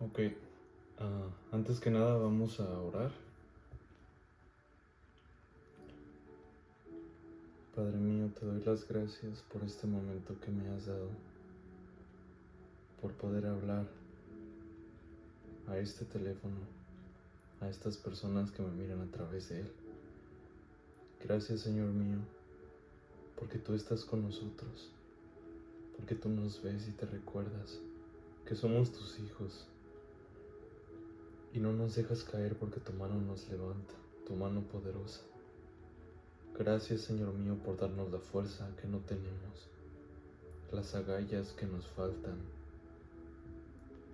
Ok, antes que nada vamos a orar. Padre mío, te doy las gracias por este momento que me has dado, por poder hablar a este teléfono, a estas personas que me miran a través de él. Gracias, Señor mío, porque tú estás con nosotros, porque tú nos ves y te recuerdas que somos tus hijos y no nos dejas caer porque tu mano nos levanta, tu mano poderosa. Gracias, Señor mío, por darnos la fuerza que no tenemos, las agallas que nos faltan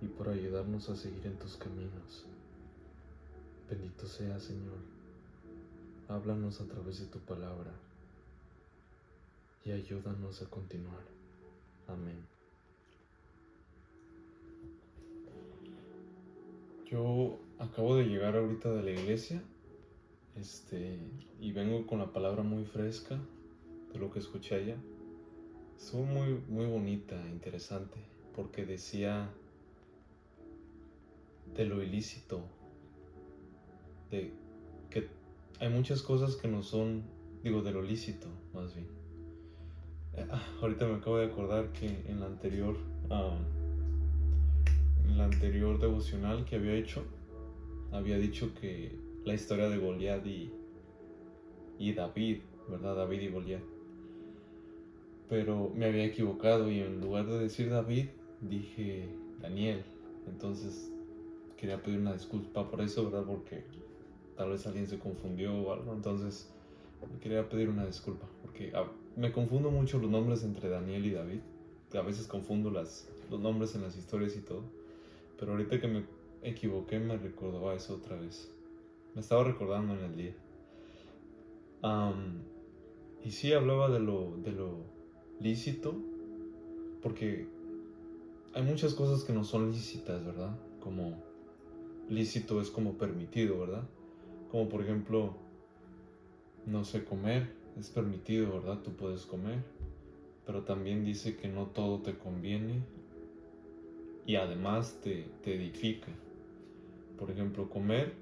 y por ayudarnos a seguir en tus caminos. Bendito sea, Señor. Háblanos a través de tu palabra y ayúdanos a continuar. Amén. Yo acabo de llegar ahorita de la iglesia, y vengo con la palabra muy fresca de lo que escuché allá. Estuvo muy bonita, interesante, porque decía de lo ilícito, de que hay muchas cosas que no son, de lo lícito, más bien. Ahorita me acabo de acordar que en la anterior devocional que había hecho, había dicho que la historia de Goliat y David, ¿verdad? David y Goliat. Pero me había equivocado y en lugar de decir David, dije Daniel. Entonces quería pedir una disculpa por eso, ¿verdad? Porque tal vez alguien se confundió o algo. Entonces quería pedir una disculpa porque me confundo mucho los nombres entre Daniel y David. A veces confundo los nombres en las historias y todo. Pero ahorita que me equivoqué me recordó eso otra vez. Me estaba recordando en el día. Y sí hablaba de lo lícito, porque hay muchas cosas que no son lícitas, ¿verdad? Como lícito es como permitido, ¿verdad? Como por ejemplo, no sé, comer es permitido, ¿verdad? Tú puedes comer, pero también dice que no todo te conviene y además te edifica. Por ejemplo, comer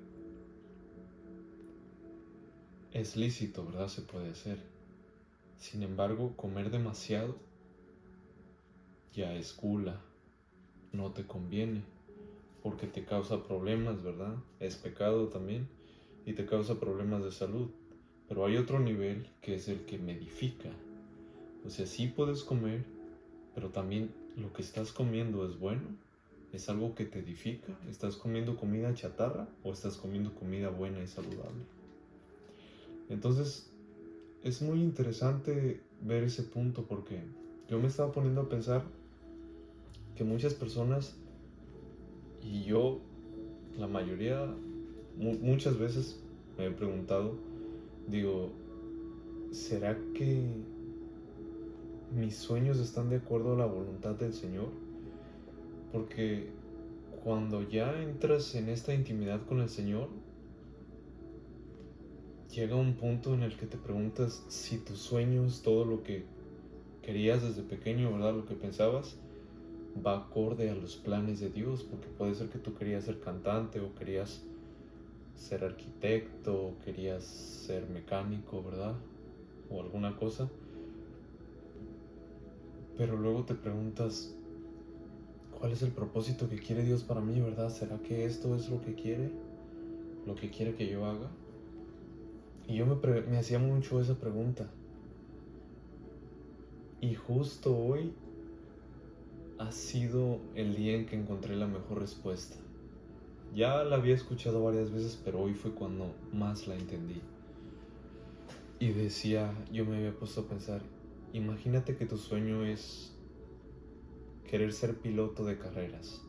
es lícito, ¿verdad? Se puede hacer. Sin embargo, comer demasiado ya es gula, no te conviene, porque te causa problemas, ¿verdad? Es pecado también y te causa problemas de salud. Pero hay otro nivel que es el que me edifica. O sea, sí puedes comer, pero también lo que estás comiendo es bueno, es algo que te edifica. ¿Estás comiendo comida chatarra o estás comiendo comida buena y saludable? Entonces, es muy interesante ver ese punto porque yo me estaba poniendo a pensar que muchas personas, y yo, la mayoría, muchas veces me he preguntado, digo, ¿será que mis sueños están de acuerdo a la voluntad del Señor? Porque cuando ya entras en esta intimidad con el Señor, llega un punto en el que te preguntas si tus sueños, todo lo que querías desde pequeño, ¿verdad? Lo que pensabas, va acorde a los planes de Dios, porque puede ser que tú querías ser cantante o querías ser arquitecto o querías ser mecánico, ¿verdad? O alguna cosa. Pero luego te preguntas, ¿cuál es el propósito que quiere Dios para mí, verdad? ¿Será que esto es lo que quiere? ¿Lo que quiere que yo haga? Y yo me hacía mucho esa pregunta. Y justo hoy ha sido el día en que encontré la mejor respuesta. Ya la había escuchado varias veces, pero hoy fue cuando más la entendí. Y decía, yo me había puesto a pensar, imagínate que tu sueño es querer ser piloto de carreras.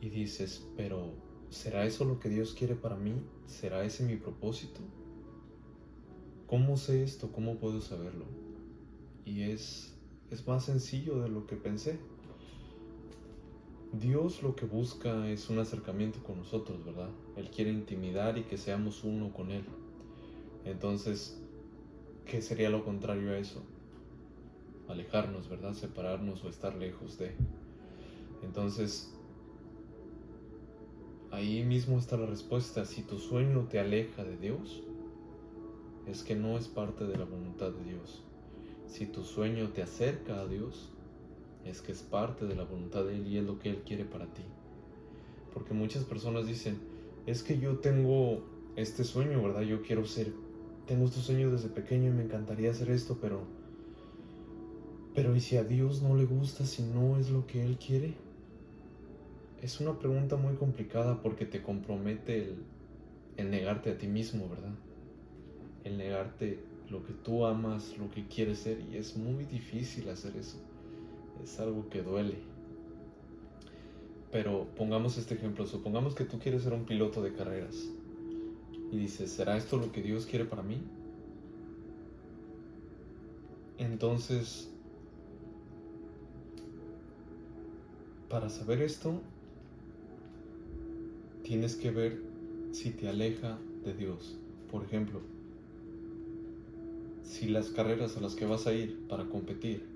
Y dices, pero ¿será eso lo que Dios quiere para mí? ¿Será ese mi propósito? ¿Cómo sé esto? ¿Cómo puedo saberlo? Y es más sencillo de lo que pensé. Dios lo que busca es un acercamiento con nosotros, ¿verdad? Él quiere intimidar y que seamos uno con Él. Entonces, ¿qué sería lo contrario a eso? Alejarnos, ¿verdad? Separarnos o estar lejos de. Entonces, ahí mismo está la respuesta. Si tu sueño te aleja de Dios, es que no es parte de la voluntad de Dios. Si tu sueño te acerca a Dios, es que es parte de la voluntad de Él y es lo que Él quiere para ti. Porque muchas personas dicen, es que yo tengo este sueño, ¿verdad? Tengo este sueño desde pequeño y me encantaría hacer esto, pero ¿y si a Dios no le gusta, si no es lo que Él quiere? Es una pregunta muy complicada porque te compromete el negarte a ti mismo, ¿verdad? El negarte lo que tú amas, lo que quieres ser, y es muy difícil hacer eso. Es algo que duele. Pero pongamos este ejemplo, supongamos que tú quieres ser un piloto de carreras y dices, ¿será esto lo que Dios quiere para mí? Entonces, para saber esto, tienes que ver si te aleja de Dios. Por ejemplo, si las carreras a las que vas a ir para competir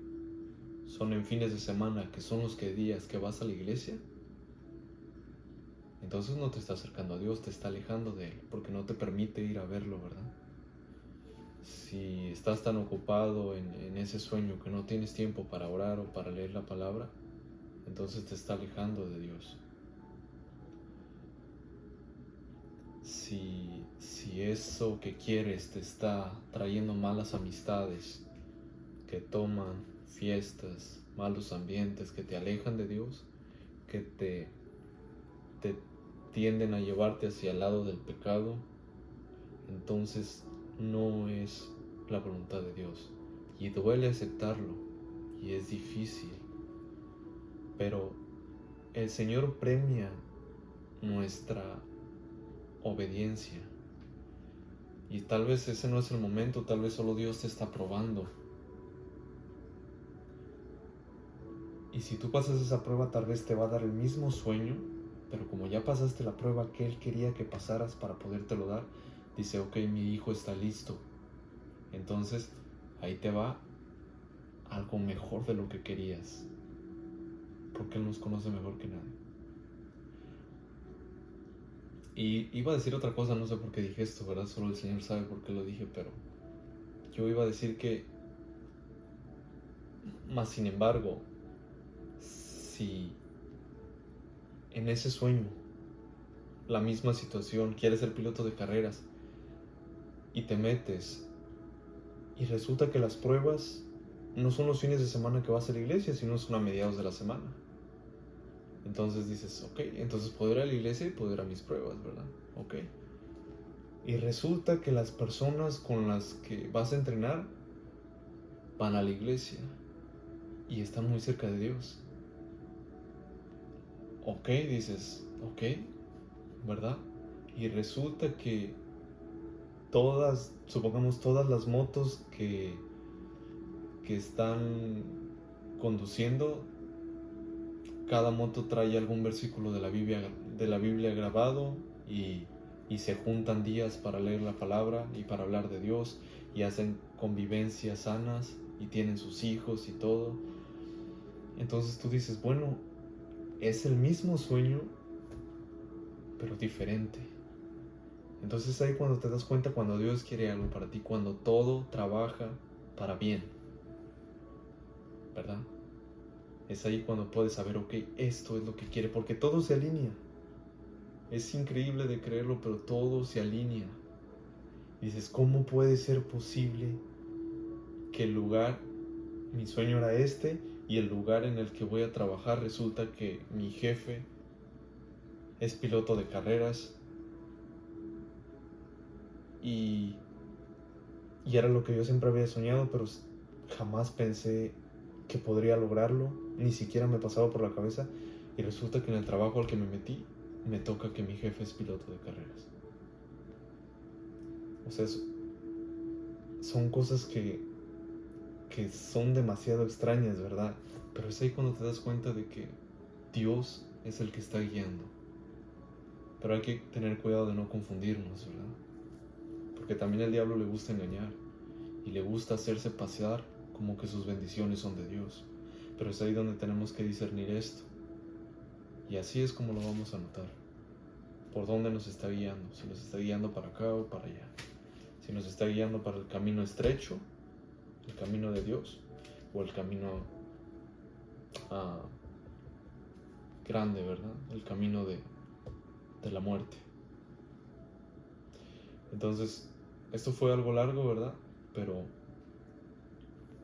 son en fines de semana, que son los días que vas a la iglesia, entonces no te está acercando a Dios, te está alejando de Él, porque no te permite ir a verlo, ¿verdad? Si estás tan ocupado en ese sueño que no tienes tiempo para orar o para leer la palabra, entonces te está alejando de Dios. Si eso que quieres te está trayendo malas amistades, que toman fiestas, malos ambientes, que te alejan de Dios, que te tienden a llevarte hacia el lado del pecado, entonces no es la voluntad de Dios. Y duele aceptarlo, y es difícil, pero el Señor premia nuestra obediencia. Y tal vez ese no es el momento, tal vez solo Dios te está probando. Y si tú pasas esa prueba, tal vez te va a dar el mismo sueño, pero como ya pasaste la prueba que Él quería que pasaras para podértelo dar, dice, ok, mi hijo está listo. Entonces, ahí te va algo mejor de lo que querías, porque Él nos conoce mejor que nadie. Y iba a decir otra cosa, no sé por qué dije esto, ¿verdad? Solo el Señor sabe por qué lo dije, pero yo iba a decir que, más sin embargo, si en ese sueño, la misma situación, quieres ser piloto de carreras y te metes y resulta que las pruebas no son los fines de semana que vas a la iglesia, sino son a mediados de la semana. Entonces dices, ok, entonces puedo ir a la iglesia y puedo ir a mis pruebas, ¿verdad? Ok. Y resulta que las personas con las que vas a entrenar van a la iglesia y están muy cerca de Dios. Ok, dices, ok, ¿verdad? Y resulta que supongamos todas las motos que están conduciendo, cada moto trae algún versículo de la Biblia grabado y se juntan días para leer la palabra y para hablar de Dios y hacen convivencias sanas y tienen sus hijos y todo. Entonces tú dices, bueno, es el mismo sueño, pero diferente. Entonces ahí cuando te das cuenta, cuando Dios quiere algo para ti, cuando todo trabaja para bien, ¿verdad? Es ahí cuando puedes saber, ok, esto es lo que quiere, porque todo se alinea. Es increíble de creerlo, pero todo se alinea. Dices, ¿cómo puede ser posible que mi sueño era este, y el lugar en el que voy a trabajar resulta que mi jefe es piloto de carreras y era lo que yo siempre había soñado, pero jamás pensé que podría lograrlo, ni siquiera me pasaba por la cabeza, y resulta que en el trabajo al que me metí, me toca que mi jefe es piloto de carreras. O sea, son cosas que son demasiado extrañas, ¿verdad? Pero es ahí cuando te das cuenta de que Dios es el que está guiando. Pero hay que tener cuidado de no confundirnos, ¿verdad? Porque también al diablo le gusta engañar y le gusta hacerse pasear como que sus bendiciones son de Dios. Pero es ahí donde tenemos que discernir esto. Y así es como lo vamos a notar. por dónde nos está guiando, si nos está guiando para acá o para allá, si nos está guiando para el camino estrecho, el camino de Dios, o el camino grande, ¿verdad? El camino de la muerte. Entonces, esto fue algo largo, ¿verdad? Pero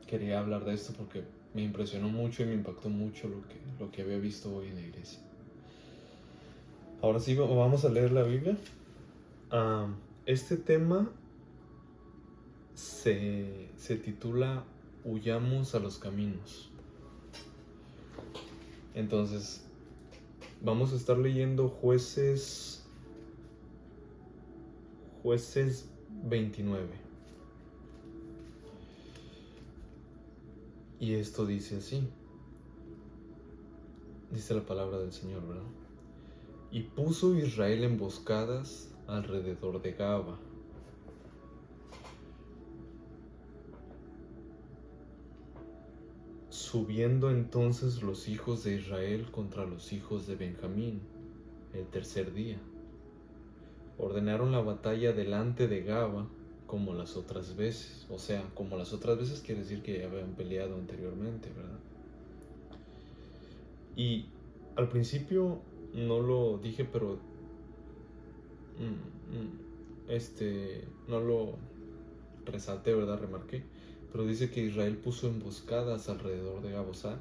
quería hablar de esto porque me impresionó mucho y me impactó mucho lo que había visto hoy en la iglesia. Ahora sí, vamos a leer la Biblia. Este tema se titula Huyamos a los caminos. Entonces, vamos a estar leyendo Jueces 29. Y esto dice así. Dice la palabra del Señor, ¿verdad? Y puso Israel emboscadas alrededor de Gaba. Subiendo entonces los hijos de Israel contra los hijos de Benjamín, el tercer día. Ordenaron la batalla delante de Gaba como las otras veces. O sea, como las otras veces quiere decir que ya habían peleado anteriormente, ¿verdad? Y al principio no lo dije, pero no lo resalté, ¿verdad? Remarqué. Pero dice que Israel puso emboscadas alrededor de Gaba. O sea,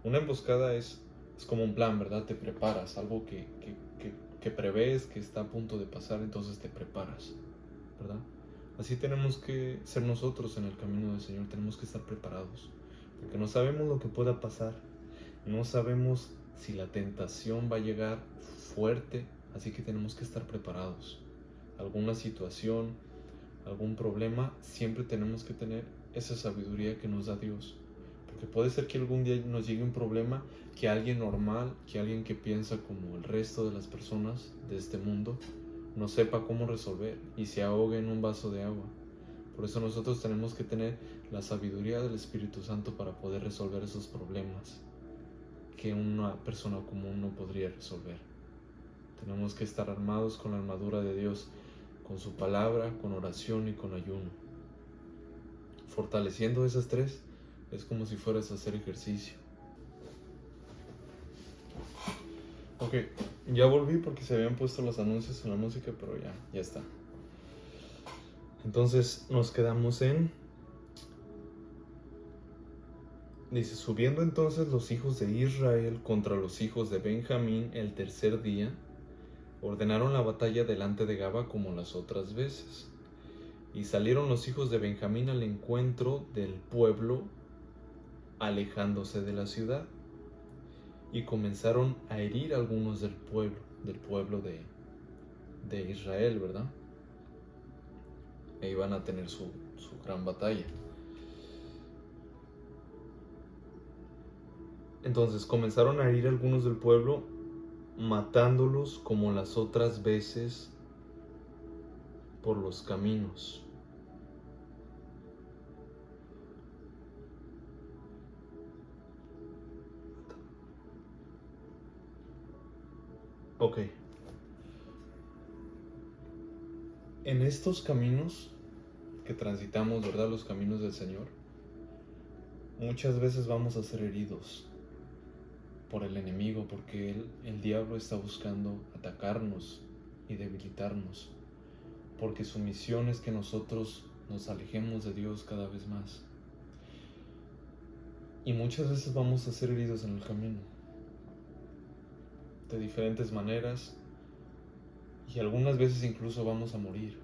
una emboscada es como un plan, ¿verdad? Te preparas, algo que prevés, que está a punto de pasar, entonces te preparas, ¿verdad? Así tenemos que ser nosotros en el camino del Señor, tenemos que estar preparados, porque no sabemos lo que pueda pasar, no sabemos si la tentación va a llegar fuerte, así que tenemos que estar preparados. Alguna situación, algún problema, siempre tenemos que tener esa sabiduría que nos da Dios, porque puede ser que algún día nos llegue un problema que alguien normal, que alguien que piensa como el resto de las personas de este mundo, no sepa cómo resolver y se ahogue en un vaso de agua. Por eso nosotros tenemos que tener la sabiduría del Espíritu Santo para poder resolver esos problemas que una persona común no podría resolver. Tenemos que estar armados con la armadura de Dios, con su palabra, con oración y con ayuno. Fortaleciendo esas tres es como si fueras a hacer ejercicio. Ok, ya volví porque se habían puesto los anuncios en la música, pero ya está. Entonces nos quedamos dice, subiendo entonces los hijos de Israel contra los hijos de Benjamín el tercer día, ordenaron la batalla delante de Gaba como las otras veces. Y salieron los hijos de Benjamín al encuentro del pueblo, alejándose de la ciudad. Y comenzaron a herir a algunos del pueblo de Israel, ¿verdad? E iban a tener su gran batalla. Entonces comenzaron a herir a algunos del pueblo, matándolos como las otras veces por los caminos. Ok. En estos caminos que transitamos, ¿verdad? Los caminos del Señor, muchas veces vamos a ser heridos por el enemigo, porque el diablo está buscando atacarnos y debilitarnos, porque su misión es que nosotros nos alejemos de Dios cada vez más. Y muchas veces vamos a ser heridos en el camino, de diferentes maneras, y algunas veces incluso vamos a morir.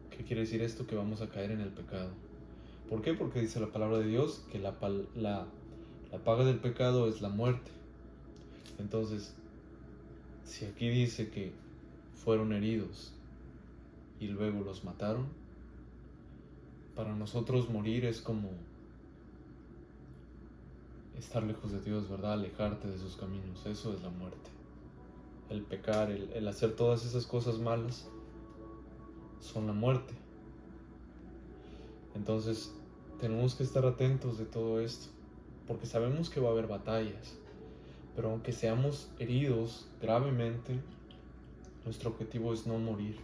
¿Qué quiere decir esto? Que vamos a caer en el pecado. ¿Por qué? Porque dice la palabra de Dios que la paga del pecado es la muerte. Entonces, si aquí dice que fueron heridos y luego los mataron, para nosotros morir es como estar lejos de Dios, ¿verdad? Alejarte de sus caminos. Eso es la muerte. El pecar, el hacer todas esas cosas malas son la muerte. Entonces tenemos que estar atentos de todo esto, porque sabemos que va a haber batallas, pero aunque seamos heridos gravemente, Nuestro objetivo es no morir.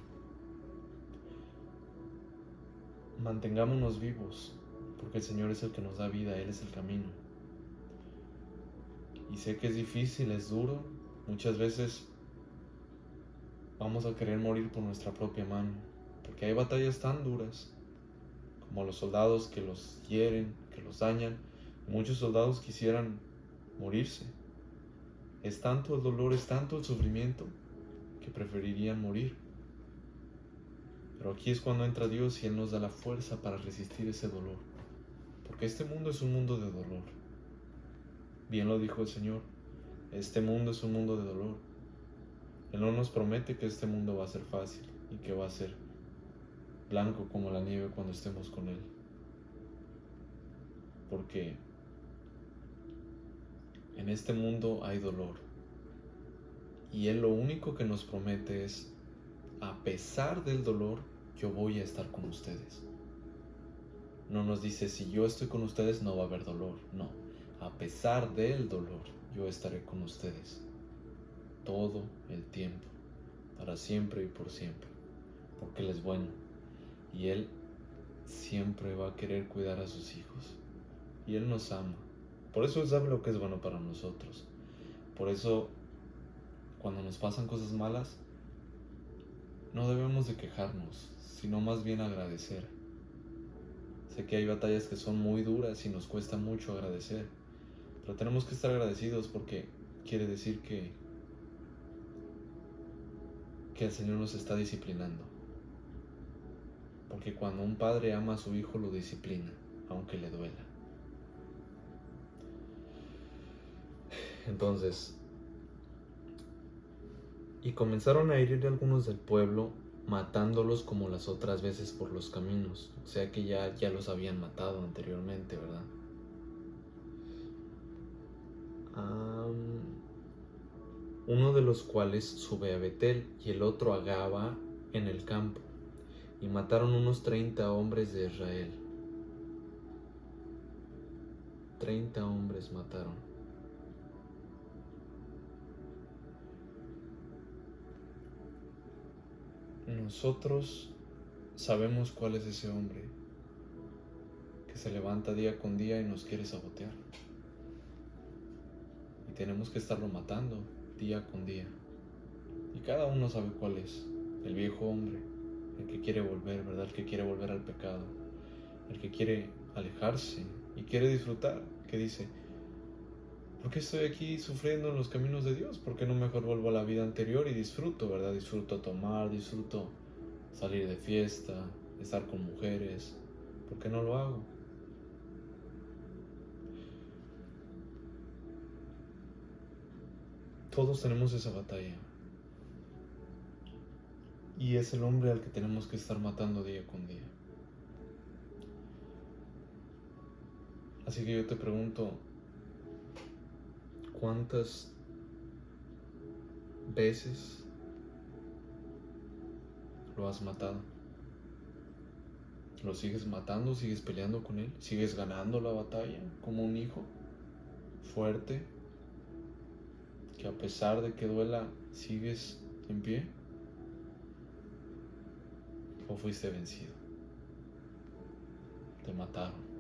Mantengámonos vivos, porque el Señor es el que nos da vida, Él es el camino. Y sé que es difícil, es duro. Muchas veces vamos a querer morir por nuestra propia mano, porque hay batallas tan duras, como los soldados que los hieren, que los dañan. Muchos soldados quisieran morirse. Es tanto el dolor, es tanto el sufrimiento, que preferirían morir. Pero aquí es cuando entra Dios y Él nos da la fuerza para resistir ese dolor, porque este mundo es un mundo de dolor. Bien lo dijo el Señor, este mundo es un mundo de dolor. Él no nos promete que este mundo va a ser fácil y que va a ser blanco como la nieve cuando estemos con Él. Porque en este mundo hay dolor. Y Él lo único que nos promete es, a pesar del dolor, yo voy a estar con ustedes. No nos dice, si yo estoy con ustedes no va a haber dolor. No, a pesar del dolor, yo estaré con ustedes. Todo el tiempo, para siempre y por siempre. Porque Él es bueno. Y Él siempre va a querer cuidar a sus hijos. Y Él nos ama. Por eso Él sabe lo que es bueno para nosotros. Por eso, cuando nos pasan cosas malas, no debemos de quejarnos, sino más bien agradecer. Sé que hay batallas que son muy duras y nos cuesta mucho agradecer, pero tenemos que estar agradecidos porque quiere decir que el Señor nos está disciplinando. Porque cuando un padre ama a su hijo, lo disciplina, aunque le duela. Entonces, y comenzaron a herir a algunos del pueblo, matándolos como las otras veces por los caminos. O sea que ya los habían matado anteriormente, ¿verdad? Uno de los cuales sube a Betel y el otro a Gaba en el campo, y mataron unos 30 hombres de Israel. 30 hombres mataron. Nosotros sabemos cuál es ese hombre que se levanta día con día y nos quiere sabotear. Y tenemos que estarlo matando día con día. Y cada uno sabe cuál es. El viejo hombre, el que quiere volver, ¿verdad? El que quiere volver al pecado. El que quiere alejarse y quiere disfrutar. Que dice, ¿por qué estoy aquí sufriendo en los caminos de Dios? ¿Por qué no mejor vuelvo a la vida anterior y disfruto, ¿verdad? Disfruto tomar, disfruto salir de fiesta, estar con mujeres. ¿Por qué no lo hago? Todos tenemos esa batalla. Y es el hombre al que tenemos que estar matando día con día. Así que yo te pregunto, ¿cuántas veces lo has matado? ¿Lo sigues matando? ¿Sigues peleando con él? ¿Sigues ganando la batalla como un hijo fuerte? Que a pesar de que duela, sigues en pie. ¿O fuiste vencido? Te mataron.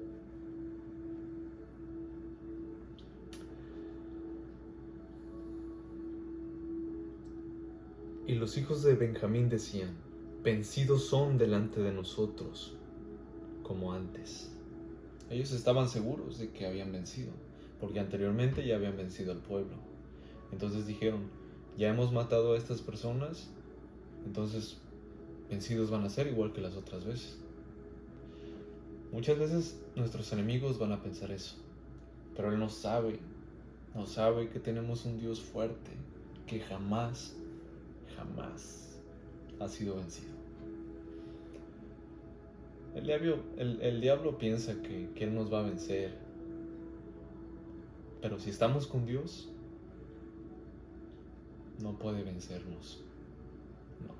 Y los hijos de Benjamín decían, vencidos son delante de nosotros, como antes. Ellos estaban seguros de que habían vencido, porque anteriormente ya habían vencido al pueblo. Entonces dijeron, ya hemos matado a estas personas, entonces vencidos van a ser igual que las otras veces. Muchas veces nuestros enemigos van a pensar eso, pero Él no sabe que tenemos un Dios fuerte, que jamás ha sido vencido. El diablo piensa que Él nos va a vencer, pero si estamos con Dios, no puede vencernos. No.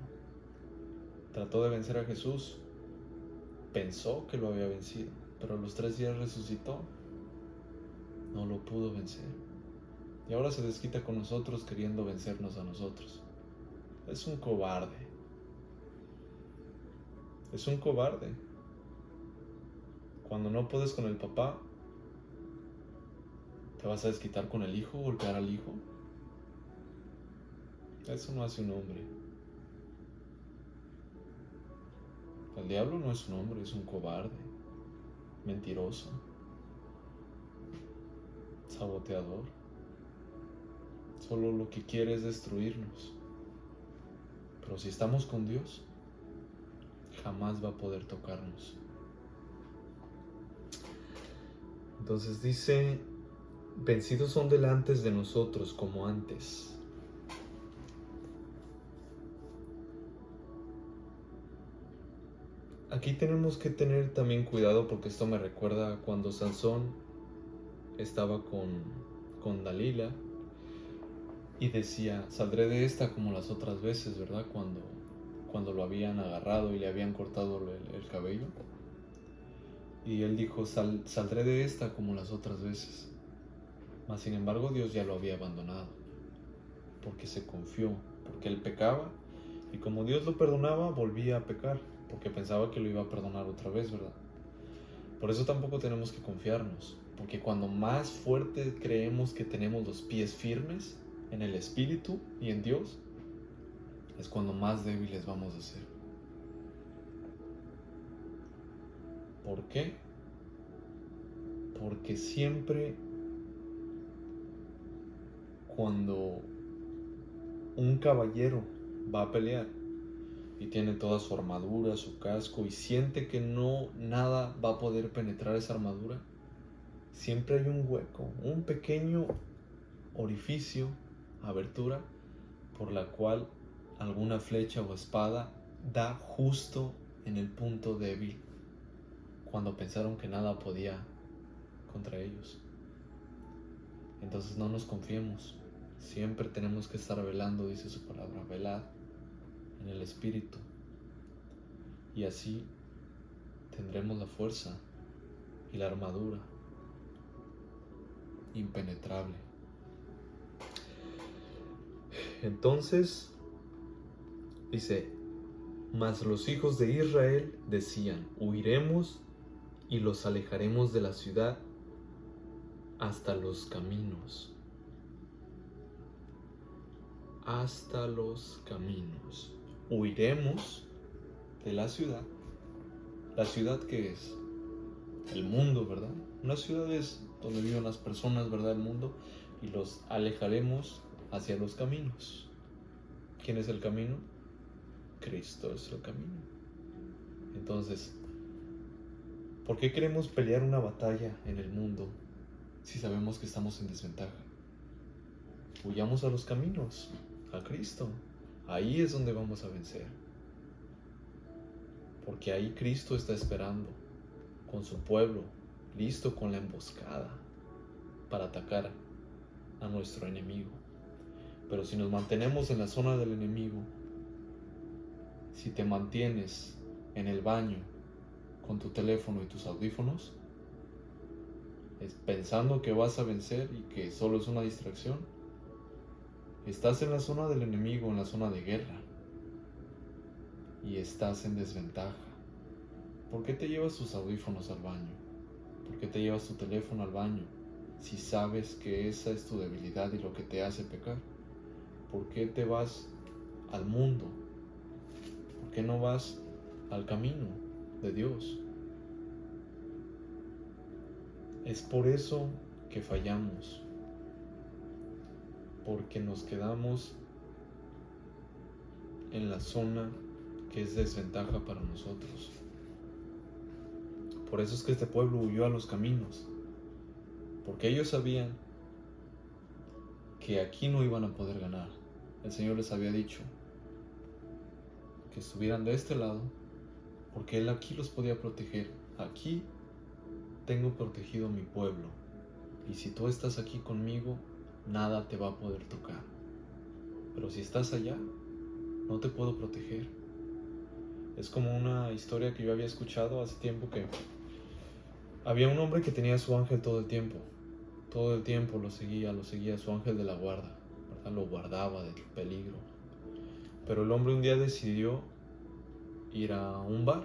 Trató de vencer a Jesús, pensó que lo había vencido, pero a los 3 días resucitó, no lo pudo vencer. Y ahora se desquita con nosotros queriendo vencernos a nosotros. es un cobarde. Es un cobarde. Cuando no puedes con el papá, ¿te vas a desquitar con el hijo, golpear al hijo? Eso no hace un hombre. El diablo no es un hombre, es un cobarde, mentiroso, saboteador. Solo lo que quiere es destruirnos. Pero si estamos con Dios, jamás va a poder tocarnos. Entonces dice, vencidos son delante de nosotros como antes. Aquí tenemos que tener también cuidado, porque esto me recuerda cuando Sansón estaba con Dalila y decía, saldré de esta como las otras veces, ¿verdad? Cuando lo habían agarrado y le habían cortado el cabello. Y él dijo, saldré de esta como las otras veces. Mas sin embargo Dios ya lo había abandonado, porque se confió, porque él pecaba, y como Dios lo perdonaba, volvía a pecar, porque pensaba que lo iba a perdonar otra vez, ¿verdad? Por eso tampoco tenemos que confiarnos, porque cuando más fuerte creemos que tenemos los pies firmes en el Espíritu y en Dios, es cuando más débiles vamos a ser. ¿Por qué? Porque siempre cuando un caballero va a pelear y tiene toda su armadura, su casco, y siente que nada va a poder penetrar esa armadura, siempre hay un hueco, un pequeño orificio, abertura, por la cual alguna flecha o espada da justo en el punto débil, cuando pensaron que nada podía contra ellos. Entonces no nos confiemos, siempre tenemos que estar velando, dice su palabra, velad en el Espíritu, y así tendremos la fuerza y la armadura impenetrable. Entonces dice, mas los hijos de Israel decían, huiremos y los alejaremos de la ciudad hasta los caminos. Hasta los caminos. Huiremos de la ciudad. ¿La ciudad qué es? El mundo, ¿verdad? Una ciudad es donde viven las personas, ¿verdad? El mundo. Y los alejaremos hacia los caminos. ¿Quién es el camino? Cristo es el camino. Entonces, ¿por qué queremos pelear una batalla en el mundo si sabemos que estamos en desventaja? Huyamos a los caminos, a Cristo. Ahí es donde vamos a vencer. Porque ahí Cristo está esperando con su pueblo, listo con la emboscada para atacar a nuestro enemigo. Pero si nos mantenemos en la zona del enemigo, si te mantienes en el baño con tu teléfono y tus audífonos, pensando que vas a vencer y que solo es una distracción, estás en la zona del enemigo, en la zona de guerra, y estás en desventaja. ¿Por qué te llevas tus audífonos al baño? ¿Por qué te llevas tu teléfono al baño si sabes que esa es tu debilidad y lo que te hace pecar? ¿Por qué te vas al mundo? ¿Por qué no vas al camino de Dios? Es por eso que fallamos, porque nos quedamos en la zona que es desventaja para nosotros. Por eso es que este pueblo huyó a los caminos, porque ellos sabían que aquí no iban a poder ganar. El Señor les había dicho que estuvieran de este lado, porque Él aquí los podía proteger. Aquí tengo protegido mi pueblo, y si tú estás aquí conmigo, nada te va a poder tocar. Pero si estás allá, no te puedo proteger. Es como una historia que yo había escuchado hace tiempo, que había un hombre que tenía su ángel todo el tiempo lo seguía su ángel de la guarda, ¿verdad? Lo guardaba del peligro. Pero el hombre un día decidió ir a un bar.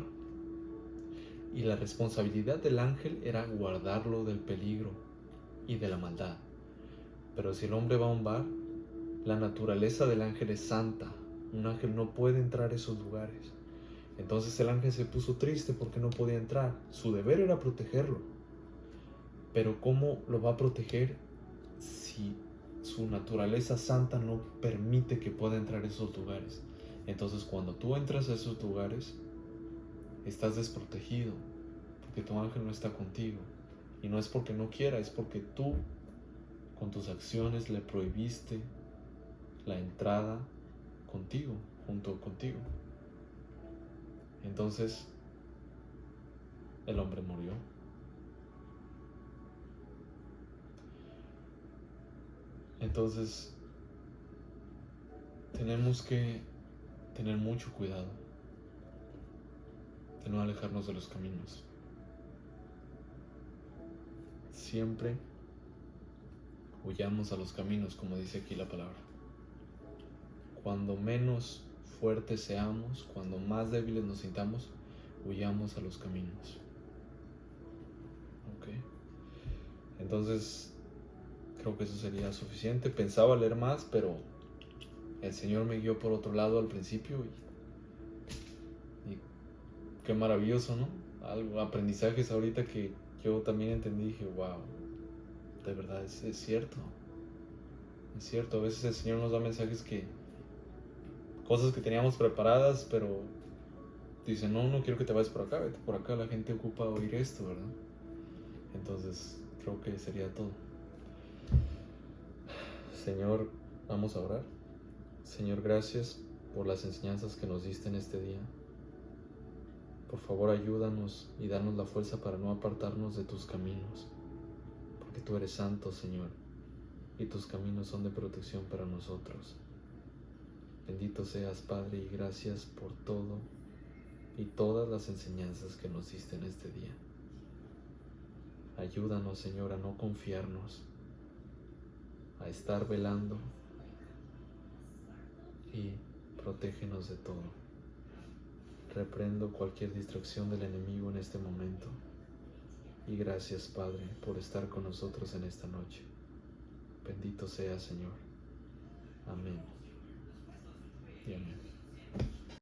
Y la responsabilidad del ángel era guardarlo del peligro y de la maldad. Pero si el hombre va a un bar, la naturaleza del ángel es santa. Un ángel no puede entrar a esos lugares. Entonces el ángel se puso triste porque no podía entrar. Su deber era protegerlo. Pero ¿cómo lo va a proteger si su naturaleza santa no permite que pueda entrar a esos lugares? Entonces cuando tú entras a esos lugares, estás desprotegido, porque tu ángel no está contigo. Y no es porque no quiera, es porque tú, con tus acciones, le prohibiste la entrada contigo, junto contigo. Entonces, el hombre murió. Entonces, tenemos que tener mucho cuidado de no alejarnos de los caminos. Siempre huyamos a los caminos, como dice aquí la palabra. Cuando menos fuertes seamos, cuando más débiles nos sintamos, huyamos a los caminos. ¿Ok? Entonces, creo que eso sería suficiente. Pensaba leer más, pero el Señor me guió por otro lado al principio y qué maravilloso, ¿no? Aprendizajes ahorita que yo también entendí y dije, wow, de verdad es cierto. Es cierto, a veces el Señor nos da mensajes cosas que teníamos preparadas, pero dice, no quiero que te vayas por acá, vete por acá, la gente ocupa oír esto, ¿verdad? Entonces, creo que sería todo. Señor, vamos a orar. Señor, gracias por las enseñanzas que nos diste en este día. Por favor, ayúdanos y danos la fuerza para no apartarnos de tus caminos, porque tú eres santo, Señor, y tus caminos son de protección para nosotros. Bendito seas, Padre, y gracias por todo y todas las enseñanzas que nos diste en este día. Ayúdanos, Señor, a no confiarnos, a estar velando y protégenos de todo. Reprendo cualquier distracción del enemigo en este momento. Y gracias, Padre, por estar con nosotros en esta noche. Bendito sea, Señor. Amén. Y amén.